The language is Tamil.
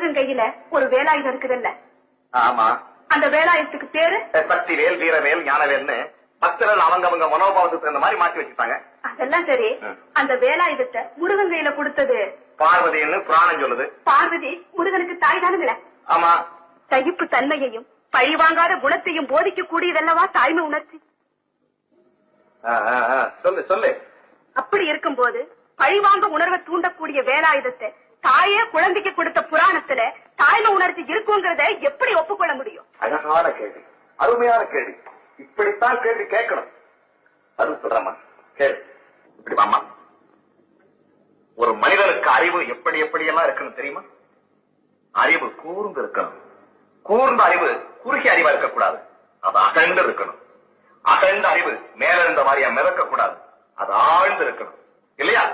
முருகன் கையில ஒரு வேலாயுதம் இருக்குதுல்ல? ஆமா. அந்த வேலாயுதத்துக்கு பேரு சக்திவேல், வீரவேல், ஞானவேல்னு பக்தர்கள் அவங்க மனோபாவத்துக்கு தகுந்த மாதிரி மாற்றி வச்சுட்டாங்க. அதெல்லாம் சரி, அந்த வேலாயுதத்தை முருகன் கையில கொடுத்தது பார்வதின்னு புராணம் சொல்லுது. பார்வதி முருகனுக்கு தாய் தானுங்கள? ஆமா. சகிப்பு தன்மையையும் பழிவாங்காத குணத்தையும் போதிக்க கூடியதல்லவா தாய்மை உணர்ச்சி? சொல்லு சொல்லு. அப்படி இருக்கும்போது பழிவாங்க உணர்வை தூண்டக்கூடிய வேலாயுதத்தை தாயே குழந்தைக்கு கொடுத்த புராணத்துல தாய்மை உணர்ச்சி இருக்குங்கிறத எப்படி ஒப்புக்கொள்ள முடியும்? அழகான கேள்வி, அருமையான கேள்வி. இப்படித்தான் கேள்வி கேட்கணும். அது சொல்றமா கேள்வி. இப்படி வாமா. ஒரு மனிதனுக்கு அறிவு எப்படி எப்படியெல்லாம் இருக்கணும் தெரியுமா? அறிவு கூர்ந்து இருக்கணும். கூர்ந்த அறிவு குறுகிய அறிவா இருக்கக்கூடாது. அது அகழ்ந்து இருக்கணும். அகழ்ந்த அறிவு மேல இருந்த மாதிரியா மிதக்க கூடாது. அது ஆழ்ந்து இருக்கணும் இல்லையா?